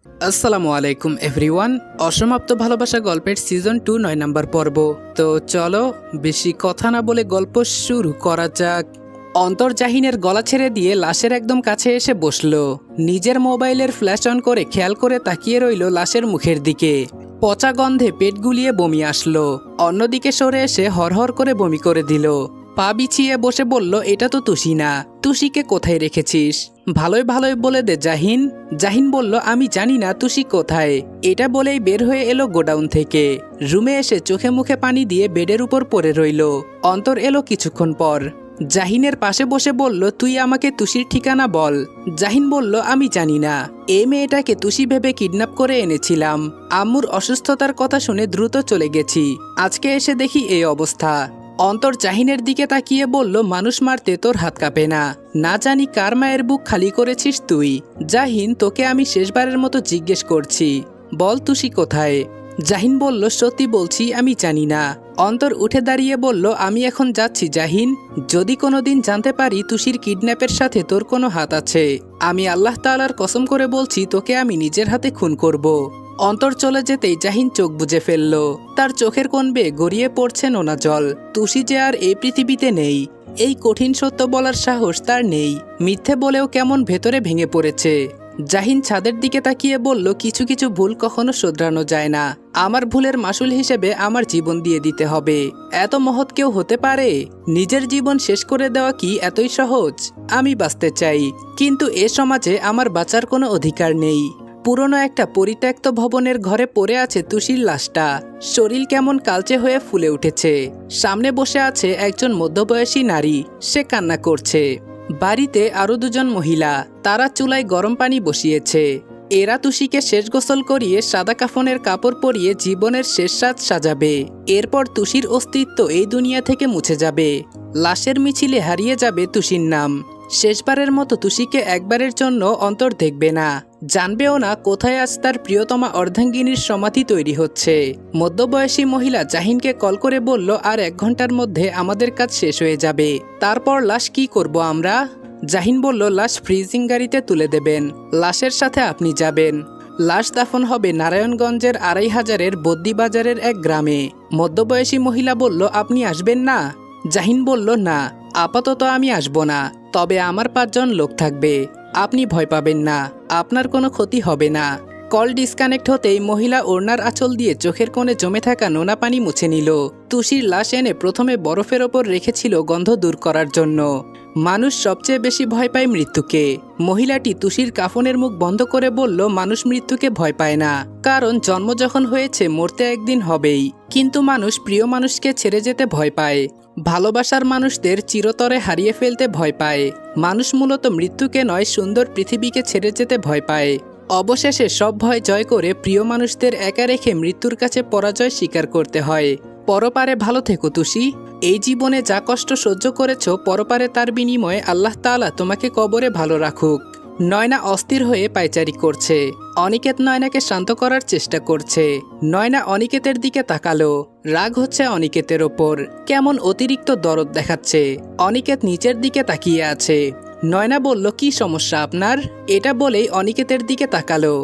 আসসালামু আলাইকুম এভরিওয়ান। অসমাপ্ত ভালোবাসা গল্পের সিজন 2 9 নম্বর পর্ব। তো চলো বেশি কথা না বলে গল্প শুরু করা যাক। অন্তর জাহিনের গলা ছেড়ে দিয়ে লাশের একদম কাছে এসে বসলো। নিজের মোবাইলের ফ্ল্যাশ অন করে খেয়াল করে তাকিয়ে রইল লাশের মুখের দিকে। পচা গন্ধে পেট গুলিয়ে বমি আসলো। অন্যদিকে সরে এসে হরহর করে বমি করে দিল। পা বিছিয়ে বসে বলল, এটা তো তুষি না। তুষিকে কোথায় রেখেছিস? ভালোই ভালোই বলে দে জাহিন। জাহিন বলল, আমি জানি না তুষি কোথায়। এটা বলেই বের হয়ে এলো গোডাউন থেকে। রুমে এসে চোখে মুখে পানি দিয়ে বেডের উপর পড়ে রইল। অন্তর এলো কিছুক্ষণ পর। জাহিনের পাশে বসে বলল, তুই আমাকে তুষির ঠিকানা বল। জাহিন বলল, আমি জানি না। এই মেয়েটাকে তুষি ভেবে কিডন্যাপ করে এনেছিলাম। আম্মুর অসুস্থতার কথা শুনে দ্রুত চলে গেছি। আজকে এসে দেখি এই অবস্থা। অন্তর জাহিনের দিকে তাকিয়ে বলল, মানুষ মারতে তোর হাত কাঁপে না? না জানি কার মায়ের বুক খালি করেছিস তুই। জাহিন, তোকে আমি শেষবারের মতো জিজ্ঞেস করছি, বল তুষি কোথায়? জাহিন বলল, সত্যি বলছি আমি জানি না। অন্তর উঠে দাঁড়িয়ে বলল, আমি এখন যাচ্ছি জাহিন। যদি কোনোদিন জানতে পারি তুষির কিডন্যাপের সাথে তোর কোনো হাত আছে, আমি আল্লাহ তাআলার কসম করে বলছি তোকে আমি নিজের হাতে খুন করব। অন্তর চলে যেতেই জাহিন চোখ বুজে ফেলল। তার চোখের কোণ বেয়ে গড়িয়ে পড়ছে নোনা জল। তুষি যে আর এই পৃথিবীতে নেই, এই কঠিন সত্য বলার সাহস তার নেই। মিথ্যে বলেও কেমন ভেতরে ভেঙে পড়েছে। জাহিন ছাদের দিকে তাকিয়ে বলল, কিছু কিছু ভুল কখনো শোধরানো যায় না। আমার ভুলের মাসুল হিসেবে আমার জীবন দিয়ে দিতে হবে। এত মহৎ কেউ হতে পারে? নিজের জীবন শেষ করে দেওয়া কি এতই সহজ? আমি বাঁচতে চাই, কিন্তু এ সমাজে আমার বাঁচার কোনো অধিকার নেই। পুরনো একটা পরিত্যক্ত ভবনের ঘরে পড়ে আছে তুষির লাশটা। শরীর কেমন কালচে হয়ে ফুলে উঠেছে। সামনে বসে আছে একজন মধ্যবয়সী নারী। সে কান্না করছে। বাড়িতে আরো দুজন মহিলা। তারা চুলায় গরম পানি বসিয়েছে। এরা তুষিকে শেষ গোসল করিয়ে সাদা কাফনের কাপড় পরিয়ে জীবনের শেষ সাজ সাজাবে। এরপর তুষির অস্তিত্ব এই দুনিয়া থেকে মুছে যাবে। লাশের মিছিলে হারিয়ে যাবে তুষির নাম। শেষবারের মতো তুষিকে একবারের জন্য অন্তর দেখবে না, জানবেও না কোথায় আজ তার প্রিয়তমা অর্ধাঙ্গিনীর সমাধি তৈরি হচ্ছে। মধ্যবয়সী মহিলা জাহিনকে কল করে বলল, আর 1 ঘন্টার মধ্যে আমাদের কাজ শেষ হয়ে যাবে। তারপর লাশ কি করব আমরা? জাহিন বলল, লাশ ফ্রিজিং গাড়িতে তুলে দেবেন। লাশের সাথে আপনি যাবেন। লাশ দাফন হবে নারায়ণগঞ্জের 2500-এর বদ্দিবাজারের এক গ্রামে। মধ্যবয়সী মহিলা বলল, আপনি আসবেন না? জাহিন বলল, না, আপাতত আমি আসব না, তবে আমার 5 জন লোক থাকবে। আপনি ভয় পাবেন না, আপনার কোনো ক্ষতি হবে না। কল ডিসকানেক্ট হতেই মহিলা ওড়নার আঁচল দিয়ে চোখের কোণে জমে থাকা নোনা পানি মুছে নিল। তুষির লাশ এনে প্রথমে বরফের ওপর রেখেছিল গন্ধ দূর করার জন্য। মানুষ সবচেয়ে বেশি ভয় পায় মৃত্যুকে। মহিলাটি তুষির কাফনের মুখ বন্ধ করে বলল, মানুষ মৃত্যুকে ভয় পায় না, কারণ জন্ম যখন হয়েছে মরতে একদিন হবেই। কিন্তু মানুষ প্রিয় মানুষকে ছেড়ে যেতে ভয় পায়। ভালোবাসার মানুষদের চিরতরে হারিয়ে ফেলতে ভয় পায়। মানুষ মূলত মৃত্যুকে নয়, সুন্দর পৃথিবীকে ছেড়ে যেতে ভয় পায়। অবশেষে সব ভয় জয় করে প্রিয় মানুষদের একা রেখে মৃত্যুর কাছে পরাজয় স্বীকার করতে হয়। পরপারে ভালো থেকো তুষি। এই জীবনে যা কষ্ট সহ্য করেছ, পরপারে তার বিনিময়ে আল্লাহ তাআলা তোমাকে কবরে ভালো রাখুক। নয়না অস্থির হয়ে পায়চারি করছে। অনিকেত নয়নাকে শান্ত করার চেষ্টা করছে। নয়না অনিকেতের দিকে তাকালো। রাগ হচ্ছে অনিকেতের ওপর। কেমন অতিরিক্ত দরদ দেখাচ্ছে। অনিকেত নিচের দিকে তাকিয়ে আছে। নয়না বলল, কি সমস্যা আপনার? এটা বলেই অনিকেতের দিকে তাকালো।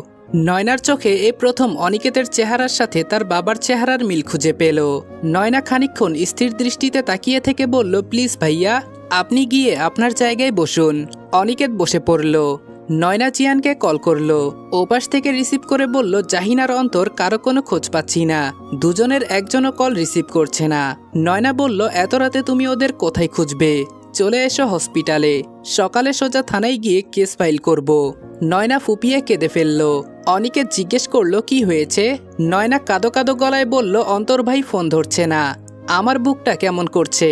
নয়নার চোখে এই প্রথম অনিকেতের চেহারার সাথে তার বাবার চেহারার মিল খুঁজে পেল। নয়না খানিকক্ষণ স্থির দৃষ্টিতে তাকিয়ে থেকে বলল, প্লিজ ভাইয়া, আপনি গিয়ে আপনার জায়গায় বসুন। অনিকেত বসে পড়ল। নয়না জিয়ানকে কল করলো। ওপাশ থেকে রিসিভ করে বলল, জাহিন আর অন্তর কারো কোনো খোঁজ পাচ্ছি না। দুজনের একজনও কল রিসিভ করছে না। নয়না বলল, এত রাতে তুমি ওদের কোথায় খুঁজবে? চলে এসো হসপিটালে। সকালে সোজা থানায় গিয়ে কেস ফাইল করব। নয়না ফুপিয়ে কেঁদে ফেলল। অনিকেত জিজ্ঞেস করলো, কি হয়েছে? নয়না কাঁদো কাঁদো গলায় বলল, অন্তর ভাই ফোন ধরছে না। আমার বুকটা কেমন করছে,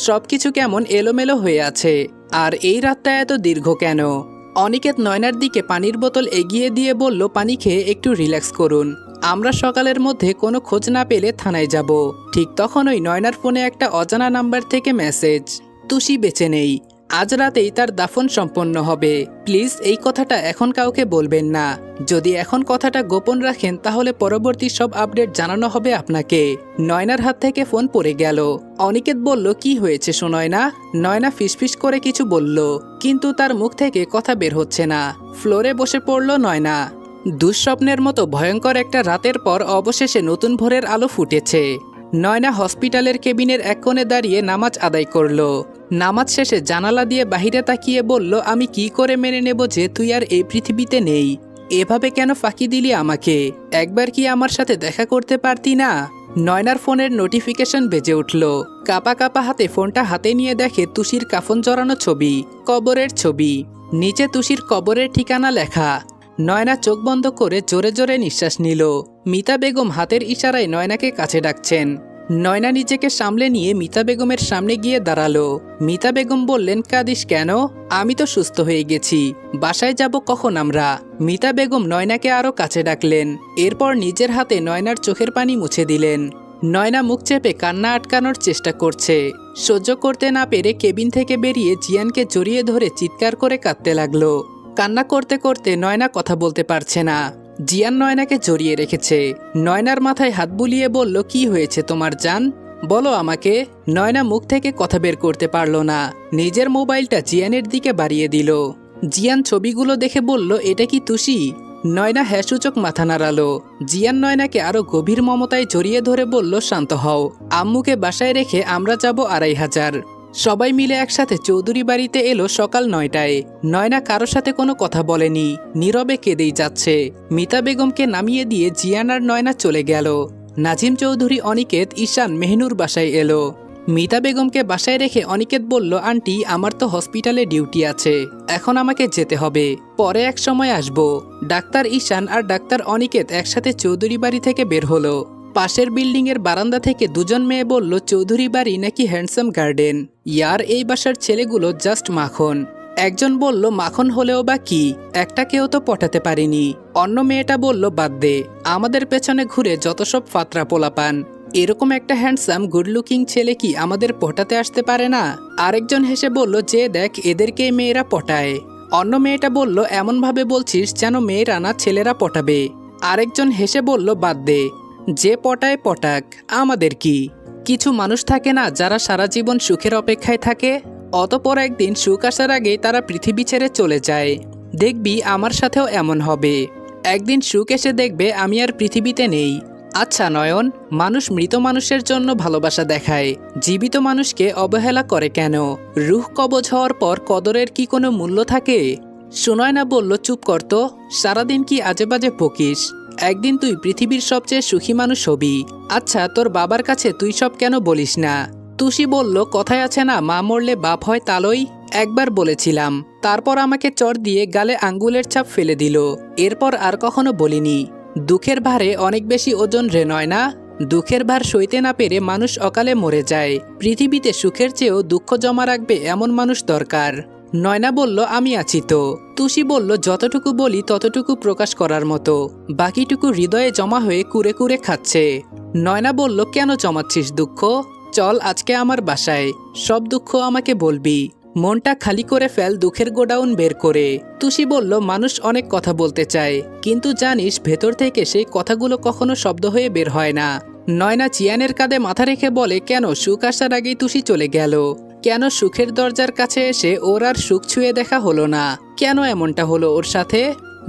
সবকিছু কেমন এলোমেলো হয়ে আছে। আর এই রাতটা এত দীর্ঘ কেন? অনিকেত নয়নার দিকে পানির বোতল এগিয়ে দিয়ে বলল, পানি খেয়ে একটু রিল্যাক্স করুন। আমরা সকালের মধ্যে কোনো খোঁজ না পেলে থানায় যাব। ঠিক তখনই নয়নার ফোনে একটা অজানা নাম্বার থেকে মেসেজ, তুষি বেঁচে নেই। আজ রাতেই তার দাফন সম্পন্ন হবে। প্লিজ এই কথাটা এখন কাউকে বলবেন না। যদি এখন কথাটা গোপন রাখেন তাহলে পরবর্তী সব আপডেট জানানো হবে আপনাকে। নয়নার হাত থেকে ফোন পড়ে গেল। অনিকেত বলল, কি হয়েছে সুনয়না? নয়না ফিসফিস করে কিছু বলল, কিন্তু তার মুখ থেকে কথা বের হচ্ছে না। ফ্লোরে বসে পড়ল নয়না। দুঃস্বপ্নের মতো ভয়ঙ্কর একটা রাতের পর অবশেষে নতুন ভোরের আলো ফুটেছে। নয়না হসপিটালের কেবিনের এক কোণে দাঁড়িয়ে নামাজ আদায় করলো। নামাজ শেষে জানালা দিয়ে বাহিরে তাকিয়ে বলল, আমি কি করে মেনে নেব যে তুই আর এই পৃথিবীতে নেই? এভাবে কেন ফাঁকি দিলি আমাকে? একবার কি আমার সাথে দেখা করতে পারতি না? নয়নার ফোনের নোটিফিকেশন বেজে উঠল। কাপা কাপা হাতে ফোনটা হাতে নিয়ে দেখে তুষির কাফন জড়ানো ছবি, কবরের ছবি। নিচে তুষির কবরের ঠিকানা লেখা। নয়না চোখ বন্ধ করে জোরে জোরে নিঃশ্বাস নিল। মিতা বেগম হাতের ইশারায় নয়নাকে কাছে ডাকছেন। নয়না নিজেকে সামলে নিয়ে মিতা বেগমের সামনে গিয়ে দাঁড়ালো। মিতা বেগম বললেন, কাঁদিস কেন? আমি তো সুস্থ হয়ে গেছি। বাসায় যাব কখন আমরা? মিতা বেগম নয়নাকে আরো কাছে ডাকলেন। এরপর নিজের হাতে নয়নার চোখের পানি মুছে দিলেন। নয়না মুখ চেপে কান্না আটকানোর চেষ্টা করছে। সহ্য করতে না পেরে কেবিন থেকে বেরিয়ে জিয়ানকে জড়িয়ে ধরে চিৎকার করে কাঁদতে লাগলো। কান্না করতে করতে নয়না কথা বলতে পারছে না। জিয়ান নয়নাকে জড়িয়ে রেখেছে। নয়নার মাথায় হাত বুলিয়ে বলল, কি হয়েছে তোমার জান? বলো আমাকে। নয়না মুখ থেকে কথা বের করতে পারল না। নিজের মোবাইলটা জিয়ানের দিকে বাড়িয়ে দিল। জিয়ান ছবিগুলো দেখে বলল, এটা কি তুষি? নয়না হ্যাঁসূচক মাথা নাড়ালো। জিয়ান নয়নাকে আরো গভীর মমতায় জড়িয়ে ধরে বলল, শান্ত হও। আম্মুকে বাসায় রেখে আমরা যাব ২৫০০। সবাই মিলে একসাথে চৌধুরী বাড়িতে এলো সকাল ৯টায়। নয়না কারো সাথে কোনো কথা বলেনি, নীরবে কেঁদেই যাচ্ছে। মিতা বেগমকে নামিয়ে দিয়ে জিয়ান আর নয়না চলে গেল। নাজিম চৌধুরী, অনিকেত, ঈশান, মেহনুর বাসায় এলো। মিতা বেগমকে বাসায় রেখে অনিকেত বলল, আন্টি আমার তো হসপিটালে ডিউটি আছে, এখন আমাকে যেতে হবে, পরে এক সময় আসবো। ডাক্তার ঈশান আর ডাক্তার অনিকেত একসাথে চৌধুরী বাড়ি থেকে বের হলো। পাশের বিল্ডিংয়ের বারান্দা থেকে দুজন মেয়ে বলল, চৌধুরী বাড়ি নাকি হ্যান্ডসাম গার্ডেন? ইয়ার এই বাসার ছেলেগুলো জাস্ট মাখন। একজন বলল, মাখন হলেও বা কি, একটাকেও তো পটাতে পারিনি। অন্য মেয়েটা বলল, বাদ দে, আমাদের পেছনে ঘুরে যত সব ফাতরা পোলাপান, এরকম একটা হ্যান্ডসাম গুড লুকিং ছেলে কি আমাদের পটাতে আসতে পারে না? আরেকজন হেসে বলল, যে দেখ এদেরকে মেয়েরা পটায়। অন্য মেয়েটা বলল, এমনভাবে বলছিস যেন মেয়েরা না ছেলেরা পটাবে। আরেকজন হেসে বলল, বাদ দে, যে পটায় পটাক, আমাদের কি? কিছু মানুষ থাকে না যারা সারা জীবন সুখের অপেক্ষায় থাকে, অতপর একদিন সুখ আসার আগেই তারা পৃথিবী ছেড়ে চলে যায়। দেখবি আমার সাথেও এমন হবে। একদিন সুখ এসে দেখবে আমি আর পৃথিবীতে নেই। আচ্ছা নয়ন, মানুষ মৃত মানুষের জন্য ভালোবাসা দেখায়, জীবিত মানুষকে অবহেলা করে কেন? রুহ কবজ হওয়ার পর কদরের কি কোনো মূল্য থাকে? সুনয়না বলল, চুপ কর তো, সারাদিন কি আজে বাজে বকিস? একদিন তুই পৃথিবীর সবচেয়ে সুখী মানুষ হবি। আচ্ছা তোর বাবার কাছে তুই সব কেন বলিস না? তুষি বলল, কথায় আছে না, মা মরলে বাপ হয় তালই? একবার বলেছিলাম, তারপর আমাকে চড় দিয়ে গালে আঙ্গুলের ছাপ ফেলে দিল। এরপর আর কখনো বলিনি। দুঃখের ভারে অনেক বেশি ওজন রে নয়না। দুঃখের ভার সইতে না পেরে মানুষ অকালে মরে যায়। পৃথিবীতে সুখের চেয়েও দুঃখ জমা রাখবে এমন মানুষ দরকার। নয়না বলল, আমি আছি তো। তুষি বলল, যতটুকু বলি ততটুকু প্রকাশ করার মতো, বাকিটুকু হৃদয়ে জমা হয়ে কুরে কুরে খাচ্ছে। নয়না বলল, কেন জমাচ্ছিস দুঃখ? চল আজকে আমার বাসায়, সব দুঃখ আমাকে বলবি। মনটা খালি করে ফেল দুঃখের গোডাউন বের করে। তুষি বলল, মানুষ অনেক কথা বলতে চায়, কিন্তু জানিস ভেতর থেকে সেই কথাগুলো কখনো শব্দ হয়ে বের হয় না। নয়না চিয়ানের কাঁধে মাথা রেখে বলে, কেন সুখ আসার আগেই তুষি চলে গেল? কেন সুখের দরজার কাছে এসে ওর আর সুখ ছুঁয়ে দেখা হলো না? কেন এমনটা হলো ওর সাথে?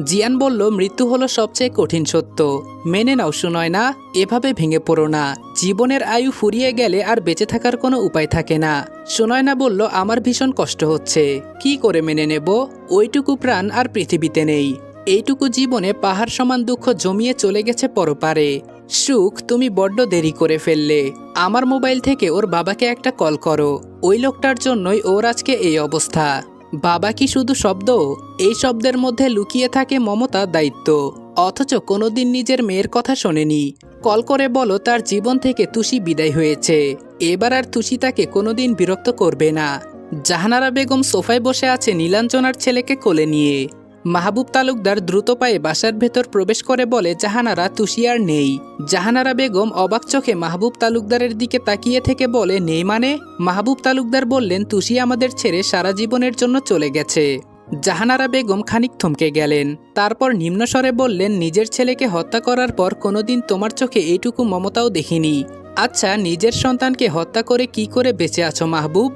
জিয়ান বলল, মৃত্যু হলো সবচেয়ে কঠিন সত্য, মেনে নাও সুনয়না, এভাবে ভেঙে পড়ো না। জীবনের আয়ু ফুরিয়ে গেলে আর বেঁচে থাকার কোনো উপায় থাকে না। সুনয়না বলল, আমার ভীষণ কষ্ট হচ্ছে, কি করে মেনে নেব? ওইটুকু প্রাণ আর পৃথিবীতে নেই। এইটুকু জীবনে পাহাড় সমান দুঃখ জমিয়ে চলে গেছে পরপারে। সুখ, তুমি বড্ড দেরি করে ফেললে। আমার মোবাইল থেকে ওর বাবাকে একটা কল করো, ওই লোকটার জন্যই ওর আজকে এই অবস্থা। বাবা কি শুধু শব্দ? এই শব্দের মধ্যে লুকিয়ে থাকে মমতা, দায়িত্ব, অথচ কোনোদিন নিজের মেয়ের কথা শোনেনি। কল করে বলো তার জীবন থেকে তুষি বিদায় হয়েছে, এবার আর তুষি তাকে কোনোদিন বিরক্ত করবে না। জাহানারা বেগম সোফায় বসে আছে নীলাঞ্জনার ছেলেকে কোলে নিয়ে। মাহবুব তালুকদার দ্রুত পায়ে বাসার ভেতর প্রবেশ করে বলে, জাহানারা, তুষি আর নেই। জাহানারা বেগম অবাক চোখে মাহবুব তালুকদারের দিকে তাকিয়ে থেকে বলে, নেই মানে? মাহবুব তালুকদার বললেন, তুষি আমাদের ছেড়ে সারা জীবনের জন্য চলে গেছে। জাহানারা বেগম খানিক থমকে গেলেন, তারপর নিম্নস্বরে বললেন, নিজের ছেলেকে হত্যা করার পর কোনোদিন তোমার চোখে এইটুকু মমতাও দেখিনি। আচ্ছা, নিজের সন্তানকে হত্যা করে কি করে বেঁচে আছো মাহবুব?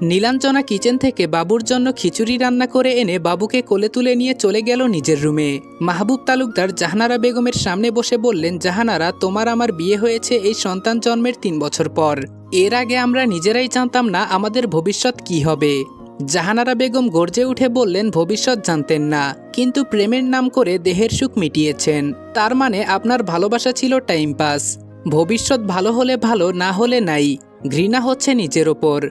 নীলাঞ্জনা কিচেন থেকে বাবুর জন্য খিচুড়ি রান্না করে এনে বাবুকে কোলে তুলে নিয়ে চলে গেল নিজের রুমে। মাহবুব তালুকদার জাহানারা বেগমের সামনে বসে বললেন, জাহানারা, তোমার আমার বিয়ে হয়েছে এই সন্তান জন্মের 3 বছর পর। এর আগে আমরা নিজেরাই জানতাম না আমাদের ভবিষ্যৎ কি হবে। জাহানারা বেগম গর্জে উঠে বললেন, ভবিষ্যৎ জানতেন না, কিন্তু প্রেমের নাম করে দেহের সুখ মিটিয়েছেন। তার মানে আপনার ভালোবাসা ছিল টাইম পাস। ভবিষ্যৎ ভালো হলে ভালো, না হলে নাই। ঘৃণা হচ্ছে নিজের ওপর।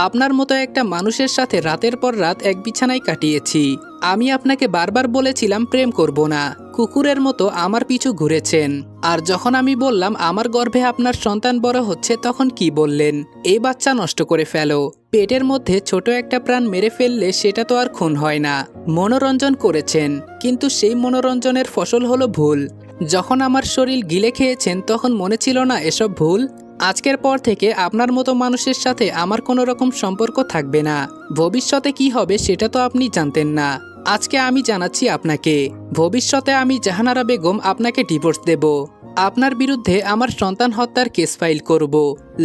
আপনার মতো একটা মানুষের সাথে রাতের পর রাত এক বিছানায় কাটিয়েছি। আমি আপনাকে বারবার বলেছিলাম প্রেম করব না। কুকুরের মতো আমার পিছু ঘুরেছেন। আর যখন আমি বললাম আমার গর্ভে আপনার সন্তান বড় হচ্ছে, তখন কি বললেন? এই বাচ্চা নষ্ট করে ফেলো। পেটের মধ্যে ছোট একটা প্রাণ মেরে ফেললে সেটা তো আর খুন হয় না। মনোরঞ্জন করেছেন, কিন্তু সেই মনোরঞ্জনের ফসল হলো ভুল। যখন আমার শরীর গিলে খেয়েছেন তখন মনে ছিল না এসব ভুল? আজকের পর থেকে আপনার মতো মানুষের সাথে আমার কোনো রকম সম্পর্ক থাকবে না। ভবিষ্যতে কি হবে সেটা তো আপনি জানতেন না। আজকে আমি জানাচ্ছি আপনাকে, ভবিষ্যতে আমি জাহানারা বেগম আপনাকে ডিভোর্স দেব। আপনার বিরুদ্ধে আমার সন্তান হত্যার কেস ফাইল করব।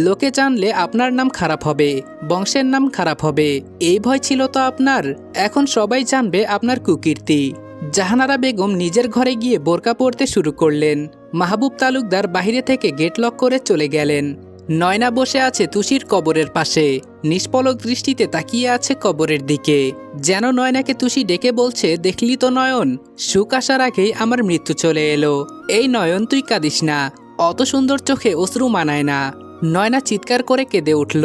লোকে জানলে আপনার নাম খারাপ হবে, বংশের নাম খারাপ হবে। এই ভয় ছিল তো আপনার। এখন সবাই জানবে আপনার কুকীর্তি। জাহানারা বেগম নিজের ঘরে গিয়ে বোরকা পরতে শুরু করলেন। মাহবুব তালুকদার বাইরে থেকে গেট লক করে চলে গেলেন। নয়না বসে আছে তুষির কবরের পাশে, নিষ্পলক দৃষ্টিতে তাকিয়ে আছে কবরের দিকে। যেন নয়নাকে তুষি ডেকে বলছে, দেখলি তো নয়ন, সুখ আসার আগেই আমার মৃত্যু চলে এলো। এই নয়ন, তুই কাঁদিস না, অত সুন্দর চোখে অশ্রু মানায় না। নয়না চিৎকার করে কেঁদে উঠল।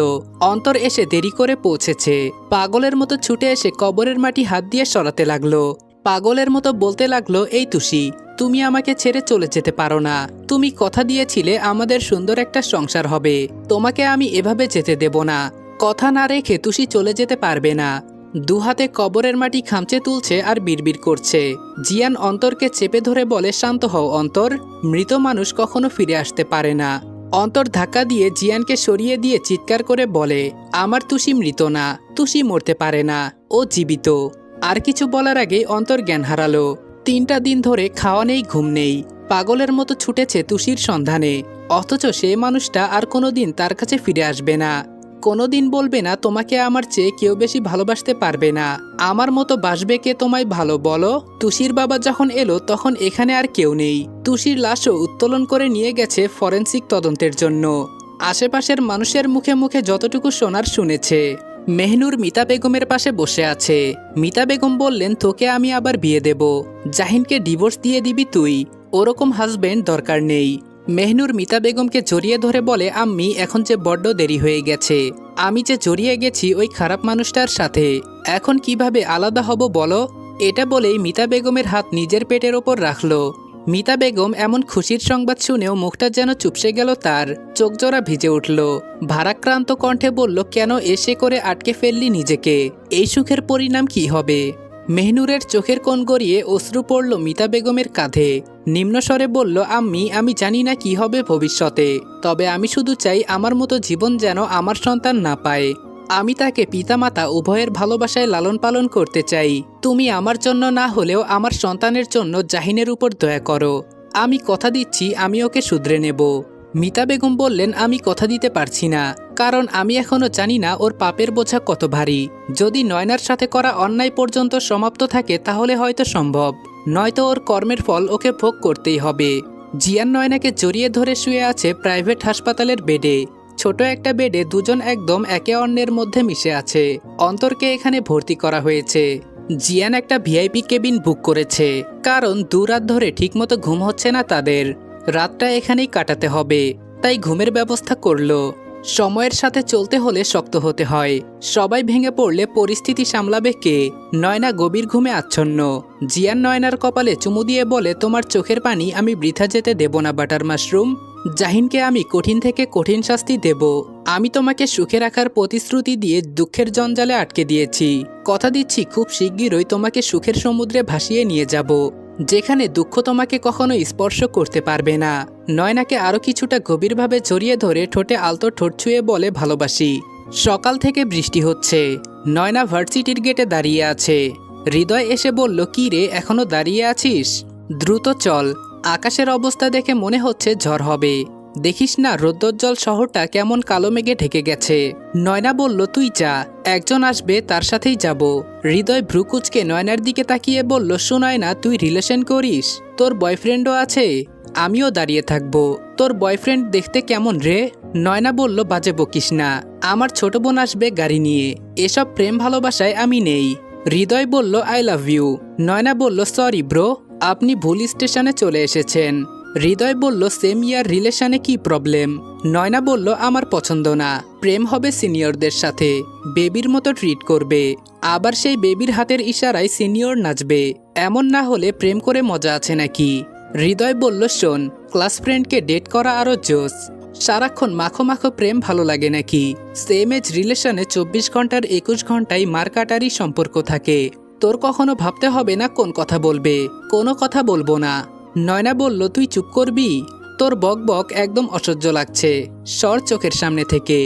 অন্তর এসে দেরি করে পৌঁছেছে। পাগলের মতো ছুটে এসে কবরের মাটি হাত দিয়ে সরাতে লাগলো। পাগলের মতো বলতে লাগলো, এই তুষি, তুমি আমাকে ছেড়ে চলে যেতে পারো না। তুমি কথা দিয়েছিলে আমাদের সুন্দর একটা সংসার হবে, তোমাকে আমি এভাবে যেতে দেব না। কথা না রেখে তুষি চলে যেতে পারবে না। দুহাতে কবরের মাটি খামচে তুলছে আর বিড়বিড় করছে। জিয়ান অন্তরকে চেপে ধরে বলে, শান্ত হও অন্তর, মৃত মানুষ কখনো ফিরে আসতে পারে না। অন্তর ধাক্কা দিয়ে জিয়ানকে সরিয়ে দিয়ে চিৎকার করে বলে, আমার তুষি মৃত না, তুষি মরতে পারে না, ও জীবিত। আর কিছু বলার আগে অন্তর জ্ঞান হারালো। 3টা দিন ধরে খাওয়া নেই, ঘুম নেই, পাগলের মতো ছুটেছে তুষির সন্ধানে। অথচ সেই মানুষটা আর কোনোদিন তার কাছে ফিরে আসবে না। কোনোদিন বলবে না, তোমাকে আমার চেয়ে কেউ বেশি ভালোবাসতে পারবে না। আমার মতো বাসবে কে তোমায় ভালো বলো? তুষির বাবা যখন এলো তখন এখানে আর কেউ নেই। তুষির লাশও উত্তোলন করে নিয়ে গেছে ফরেনসিক তদন্তের জন্য। আশেপাশের মানুষের মুখে মুখে যতটুকু শোনার শুনেছে। মেহনুর মিতা বেগমের পাশে বসে আছে। মিতা বেগম বললেন, তোকে আমি আবার বিয়ে দেব। জাহিনকে ডিভোর্স দিয়ে দিবি তুই, ওরকম হাজবেন্ড দরকার নেই। মেহনুর মিতা বেগমকে জড়িয়ে ধরে বলে, আম্মি, এখন যে বড্ড দেরি হয়ে গেছে। আমি যে জড়িয়ে গেছি ওই খারাপ মানুষটার সাথে, এখন কিভাবে আলাদা হব বলো? এটা বলেই মিতা বেগমের হাত নিজের পেটের ওপর রাখলো। মিতা বেগম এমন খুশির সংবাদ শুনেও মুখটা যেন চুপসে গেল তার, চোখজোড়া ভিজে উঠল। ভারাক্রান্ত কণ্ঠে বলল, কেন এসে করে আটকে ফেললি নিজেকে? এই সুখের পরিণাম কি হবে? মেহনুরের চোখের কোণ গড়িয়ে অশ্রু পড়ল মিতা বেগমের কাঁধে। নিম্নস্বরে বলল, আম্মি, আমি জানি না কি হবে ভবিষ্যতে, তবে আমি শুধু চাই আমার মতো জীবন যেন আমার সন্তান না পায়। আমি তাকে পিতামাতা উভয়ের ভালোবাসায় লালন পালন করতে চাই। তুমি আমার জন্য না হলেও আমার সন্তানের জন্য জাহিনের উপর দয়া করো। আমি কথা দিচ্ছি আমি ওকে শুধরে নেব। মিতা বেগম বললেন, আমি কথা দিতে পারছি না, কারণ আমি এখনো জানি না ওর পাপের বোঝা কত ভারী। যদি নয়নার সাথে করা অন্যায় পর্যন্ত সমাপ্ত থাকে তাহলে হয়তো সম্ভব, নয়তো ওর কর্মের ফল ওকে ভোগ করতেই হবে। জিয়ান নয়নাকে জড়িয়ে ধরে শুয়ে আছে প্রাইভেট হাসপাতালের বেডে। ছোট একটা বেডে দুজন একদম একে অন্যের মধ্যে মিশে আছে। অন্তরকে এখানে ভর্তি করা হয়েছে। জিয়ান একটা ভিআইপি কেবিন বুক করেছে, কারণ 2 রাত ধরে ঠিকমতো ঘুম হচ্ছে না তাদের। রাতটা এখানেই কাটাতে হবে, তাই ঘুমের ব্যবস্থা করলো। সময়ের সাথে চলতে হলে শক্ত হতে হয়। সবাই ভেঙে পড়লে পরিস্থিতি সামলাবে কে? নয়না গভীর ঘুমে আচ্ছন্ন। জিয়ান নয়নার কপালে চুমু দিয়ে বলে, তোমার চোখের পানি আমি বৃথা যেতে দেব না বাটার মাশরুম। জাহিনকে আমি কঠিন থেকে কঠিন শাস্তি দেব। আমি তোমাকে সুখে রাখার প্রতিশ্রুতি দিয়ে দুঃখের জঞ্জালে আটকে দিয়েছি। কথা দিচ্ছি খুব শিগগিরই তোমাকে সুখের সমুদ্রে ভাসিয়ে নিয়ে যাব, যেখানে দুঃখ তোমাকে কখনো স্পর্শ করতে পারবে না। নয়নাকে আরো কিছুটা গভীরভাবে জড়িয়ে ধরে ঠোঁটে আলতো ঠোঁট ছুঁয়ে বলে, ভালোবাসি। সকাল থেকে বৃষ্টি হচ্ছে। নয়না ভার্সিটির গেটে দাঁড়িয়ে আছে। হৃদয় এসে বলল, কি রে, এখনো দাঁড়িয়ে আছিস? দ্রুত চল, আকাশের অবস্থা দেখে মনে হচ্ছে ঝড় হবে। দেখিস না রৌদ্রোজ্জ্বল শহরটা কেমন কালো মেঘে ঢেকে গেছে। নয়না বলল, তুই যা, একজন আসবে তার সাথেই যাব। হৃদয় ভ্রুকুচকে নয়নার দিকে তাকিয়ে বলল, শোনায় না, তুই রিলেশন করিস? তোর বয়ফ্রেন্ডও আছে? আমিও দাঁড়িয়ে থাকবো। তোর বয়ফ্রেন্ড দেখতে কেমন রে? নয়না বলল, বাজে বকিস না, আমার ছোট বোন আসবে গাড়ি নিয়ে, এসব প্রেম ভালোবাসায় আমি নেই। হৃদয় বলল, আই লাভ ইউ। নয়না বলল, সরি ব্রো, আপনি ভুল স্টেশনে চলে এসেছেন। হৃদয় বলল, সেম ইয়ার রিলেশনে কি প্রবলেম? নয়না বলল, আমার পছন্দ না, প্রেম হবে সিনিয়রদের সাথে, বেবির মতো ট্রিট করবে, আবার সেই বেবির হাতের ইশারায় সিনিয়র নাচবে, এমন না হলে প্রেম করে মজা আছে নাকি? হৃদয় বলল, শোন, ক্লাস ফ্রেন্ডকে ডেট করা আরও জোস, সারাক্ষণ মাখো মাখো প্রেম ভালো লাগে নাকি? সেম এজ রিলেশনে 24 ঘন্টার 21 ঘন্টায় মারকাটারি সম্পর্ক থাকে। তোর কখনো ভাবতে হবে না কোন কথা বলবে। কোনো কথা বলবো না। নয়না বলল, তুই চুপ করবি? তোর বক বক একদম অসহ্য লাগছে, সর চোখের সামনে থেকে।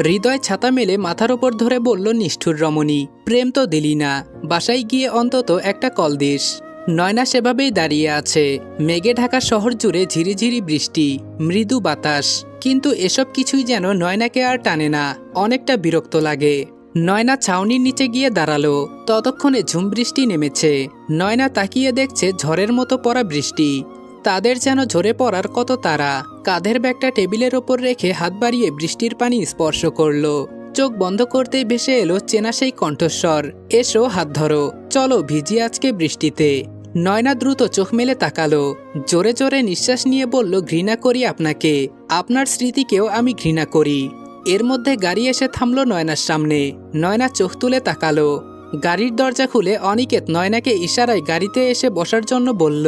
হৃদয় ছাতা মেলে মাথার ওপর ধরে বলল, নিষ্ঠুর রমণী, প্রেম তো দিলি না, বাসায় গিয়ে অন্তত একটা কল দিস। নয়না সেভাবেই দাঁড়িয়ে আছে। মেঘে ঢাকা শহর জুড়ে ঝিরিঝিরি বৃষ্টি, মৃদু বাতাস, কিন্তু এসব কিছুই যেন নয়নাকে আর টানে না, অনেকটা বিরক্ত লাগে। নয়না ছাউনির নিচে গিয়ে দাঁড়ালো। ততক্ষণে ঝুম বৃষ্টি নেমেছে। নয়না তাকিয়ে দেখছে ঝড়ের মতো পড়া বৃষ্টি। তাদের যেন ঝরে পড়ার কত তারা। কাঁধের ব্যাগটা টেবিলের ওপর রেখে হাত বাড়িয়ে বৃষ্টির পানি স্পর্শ করলো। চোখ বন্ধ করতেই ভেসে এলো চেনা সেই কণ্ঠস্বর, এসো হাত ধরো, চলো ভিজি আজকে বৃষ্টিতে। নয়না দ্রুত চোখ মেলে তাকালো, জোরে জোরে নিঃশ্বাস নিয়ে বলল, ঘৃণা করি আপনাকে, আপনার স্মৃতিকেও আমি ঘৃণা করি। এর মধ্যে গাড়ি এসে থামলো নয়নার সামনে। নয়না চোখ তুলে তাকালো। গাড়ির দরজা খুলে অনিকেত নয়নাকে ইশারায় গাড়িতে এসে বসার জন্য বলল।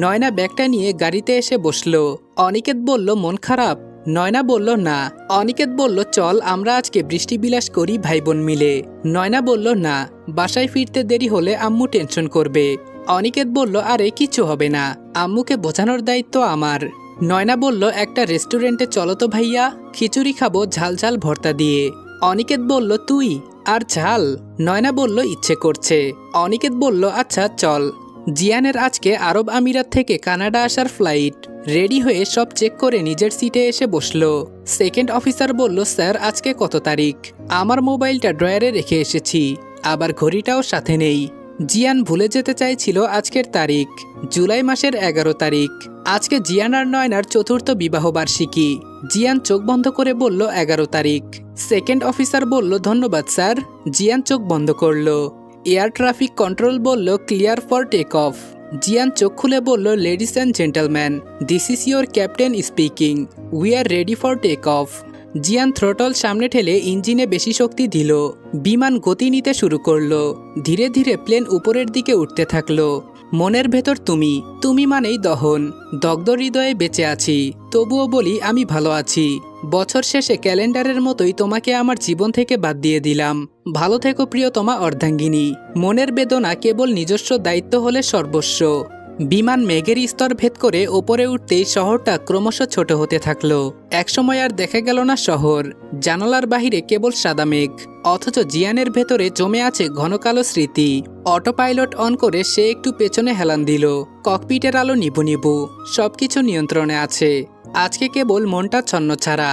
নয়না ব্যাগটা নিয়ে গাড়িতে এসে বসলো। অনিকেত বলল, মন খারাপ? নয়না বলল, না। অনিকেত বলল, চল আমরা আজকে বৃষ্টি বিলাস করি ভাই বোন মিলে। নয়না বলল, না, বাসায় ফিরতে দেরি হলে আম্মু টেনশন করবে। অনিকেত বলল, আরে কিছু হবে না, আম্মুকে বোঝানোর দায়িত্ব আমার। নয়না বলল, একটা রেস্টুরেন্টে চলো তো ভাইয়া, খিচুড়ি খাবো ঝাল ঝাল ভর্তা দিয়ে। অনিকেত বলল, তুই আর ঝাল? নয়না বলল, ইচ্ছে করছে। অনিকেত বলল, আচ্ছা চল। জিয়ানের আজকে আরব আমিরাত থেকে কানাডা আসার ফ্লাইট। রেডি হয়ে সব চেক করে নিজের সিটে এসে বসলো। সেকেন্ড অফিসার বলল, স্যার আজকে কত তারিখ? আমার মোবাইলটা ড্রয়ারে রেখে এসেছি, আবার ঘড়িটাও সাথে নেই। জিয়ান ভুলে যেতে চাইছিল আজকের তারিখ, জুলাই মাসের 11 তারিখ। আজকে জিয়ান আর নয়নার চতুর্থ বিবাহবার্ষিকী। জিয়ান চোখ বন্ধ করে বলল, 11 তারিখ। সেকেন্ড অফিসার বলল, ধন্যবাদ স্যার। জিয়ান চোখ বন্ধ করল। এয়ার ট্রাফিক কন্ট্রোল বলল, clear for take off. Jian চোখ খুলে বলল, ladies and gentleman, this is your captain speaking, we are ready for take off. Jian throttle সামনে ঠেলে ইঞ্জিনে বেশি শক্তি দিল। বিমান গতি নিতে শুরু করলো। ধীরে ধীরে প্লেন উপরের দিকে উঠতে থাকলো। মনের ভেতর তুমি, তুমি মানেই দহন। দগ্ধ হৃদয়ে বেঁচে আছি, তবুও বলি আমি ভালো আছি। বছর শেষে ক্যালেন্ডারের মতোই তোমাকে আমার জীবন থেকে বাদ দিয়ে দিলাম। ভালো থেকো প্রিয়তমা অর্ধাঙ্গিনী। মনের বেদনা কেবল নিজস্ব দায়িত্ব হলে সর্বস্ব। বিমান মেঘের স্তর ভেদ করে ওপরে উঠতেই শহরটা ক্রমশ ছোট হতে থাকলো। একসময় আর দেখা গেল না শহর। জানালার বাহিরে কেবল সাদা মেঘ, অথচ জিয়ানের ভেতরে জমে আছে ঘন কালো স্মৃতি। অটো পাইলট অন করে সে একটু পেছনে হেলান দিল। ককপিটের আলো নিবু নিবু, সবকিছু নিয়ন্ত্রণে আছে। আজকে কেবল মনটা ছন্ন ছাড়া।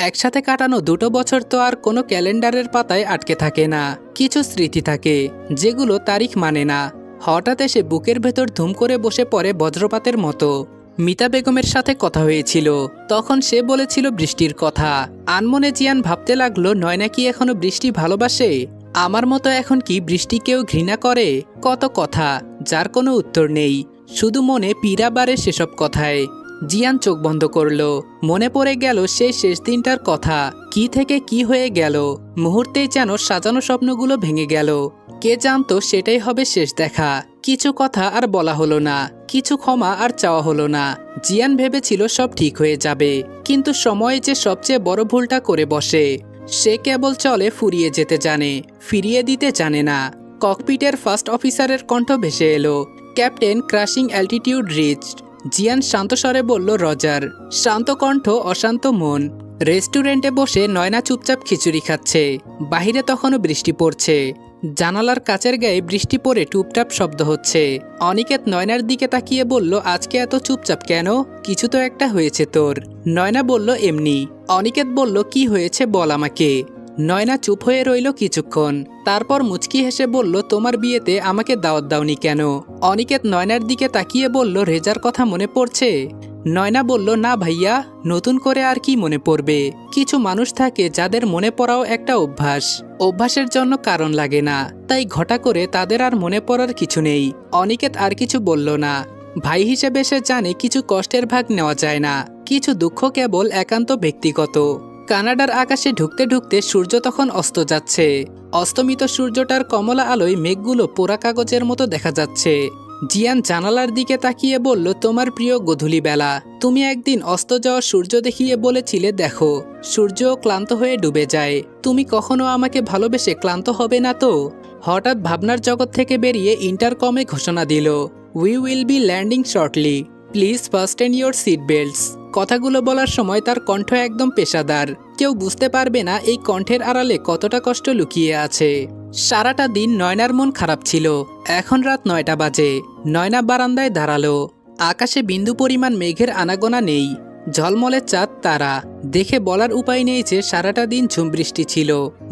একসাথে কাটানো 2 বছর তো আর কোনো ক্যালেন্ডারের পাতায় আটকে থাকে না। কিছু স্মৃতি থাকে যেগুলো তারিখ মানে না। হঠাৎ এসে বুকের ভেতর ধুম করে বসে পড়ে বজ্রপাতের মতো। মিতা বেগমের সাথে কথা হয়েছিল, তখন সে বলেছিল বৃষ্টির কথা। আনমনে জিয়ান ভাবতে লাগলো, নয়না কি এখনো বৃষ্টি ভালোবাসে? আমার মতো এখন কি বৃষ্টিকেও ঘৃণা করে? কত কথা, যার কোনো উত্তর নেই, শুধু মনে পীড়া বাড়ে সেসব কথায়। জিয়ান চোখ বন্ধ করলো। মনে পড়ে গেল সেই শেষ দিনটার কথা। কি থেকে কি হয়ে গেল, মুহূর্তেই যেন সাজানো স্বপ্নগুলো ভেঙে গেল। কে জানতো সেটাই হবে শেষ দেখা। কিছু কথা আর বলা হলো না, কিছু ক্ষমা আর চাওয়া হলো না। জিয়ান ভেবেছিল সব ঠিক হয়ে যাবে, কিন্তু সময় যে সবচেয়ে বড় ভুলটা করে বসে। সে কেবল চলে ফুরিয়ে যেতে জানে, ফিরিয়ে দিতে জানে না। ককপিটের ফার্স্ট অফিসারের কণ্ঠ ভেসে এলো, ক্যাপ্টেন ক্রাশিং অ্যালটিটিউড রিচড। জিয়ান শান্ত স্বরে বলল, রজার। শান্ত কণ্ঠ, অশান্ত মন। রেস্টুরেন্টে বসে নয়না চুপচাপ খিচুড়ি খাচ্ছে। বাহিরে তখনও বৃষ্টি পড়ছে। জানালার কাচের গায়ে বৃষ্টি পড়ে টুপটাপ শব্দ হচ্ছে। অনিকেত নয়নার দিকে তাকিয়ে বলল, আজকে এত চুপচাপ কেন? কিছু তো একটা হয়েছে তোর। নয়না বলল, এমনি। অনিকেত বলল, কি হয়েছে বল আমাকে। নয়না চুপ হয়ে রইল কিছুক্ষণ, তারপর মুচকি হেসে বলল, তোমার বিয়েতে আমাকে দাওয়াত দাওনি কেন? অনিকেত নয়নার দিকে তাকিয়ে বলল, রেজার কথা মনে পড়ছে? নয়না বলল, না ভাইয়া, নতুন করে আর কি মনে পড়বে। কিছু মানুষ থাকে যাদের মনে পড়াও একটা অভ্যাস। অভ্যাসের জন্য কারণ লাগে না, তাই ঘটা করে তাদের আর মনে পড়ার কিছু নেই। অনিকেত আর কিছু বলল না। ভাই হিসেবে সে জানে কিছু কষ্টের ভাগ নেওয়া যায় না, কিছু দুঃখ কেবল একান্ত ব্যক্তিগত। কানাডার আকাশে ঢুকতে ঢুকতে সূর্য তখন অস্ত যাচ্ছে। অস্তমিত সূর্যটার কমলা আলোয় মেঘগুলো পোড়া কাগজের মতো দেখা যাচ্ছে। জিয়ান জানালার দিকে তাকিয়ে বলল, তোমার প্রিয় গধূলি বেলা, তুমি একদিন অস্ত যাওয়া সূর্য দেখিয়ে বলেছিলে, দেখো সূর্য ক্লান্ত হয়ে ডুবে যায়, তুমি কখনো আমাকে ভালোবেসে ক্লান্ত হবে না তো? হঠাৎ ভাবনার জগৎ থেকে বেরিয়ে ইন্টারকমে ঘোষণা দিল, we will be landing shortly, please fasten your seat belts. কথাগুলো বলার সময় তার কণ্ঠ একদম পেশাদার, কেউ বুঝতে পারবে না এই কণ্ঠের আড়ালে কতটা কষ্ট লুকিয়ে আছে। সারাটা দিন নয়নার মন খারাপ ছিল। এখন রাত 9টা বাজে। নয়না বারান্দায় দাঁড়ালো। আকাশে বিন্দু পরিমাণ মেঘের আনাগোনা নেই। ঝলমলে চাঁদ তারা দেখে বলার উপায় নেই যে সারাটা দিন ঝুমবৃষ্টি ছিল।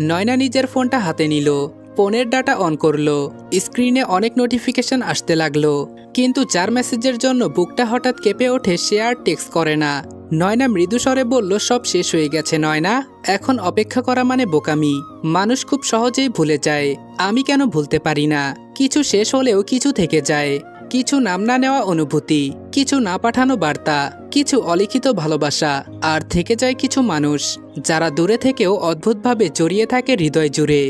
নয়না নিজের ফোনটা হাতে নিল, ফোনের ডাটা অন করলো। স্ক্রিনে অনেক নোটিফিকেশন আসতে লাগলো, কিন্তু যার মেসেজের জন্য বুকটা হঠাৎ কেঁপে ওঠে সে আর টেক্সট করে না। নয়না মৃদু স্বরে বলল, সব শেষ হয়ে গেছে নয়না, এখন অপেক্ষা করা মানে বোকামি। মানুষ খুব সহজেই ভুলে যায়, আমি কেন ভুলতে পারি না? কিছু শেষ হলেও কিছু থেকে যায়, কিছু নাম না নেওয়া অনুভূতি, কিছু না পাঠানো বার্তা, কিছু অলিখিত ভালোবাসা, আর থেকে যায় কিছু মানুষ যারা দূরে থেকেও অদ্ভুতভাবে জড়িয়ে থাকে হৃদয় জুড়ে।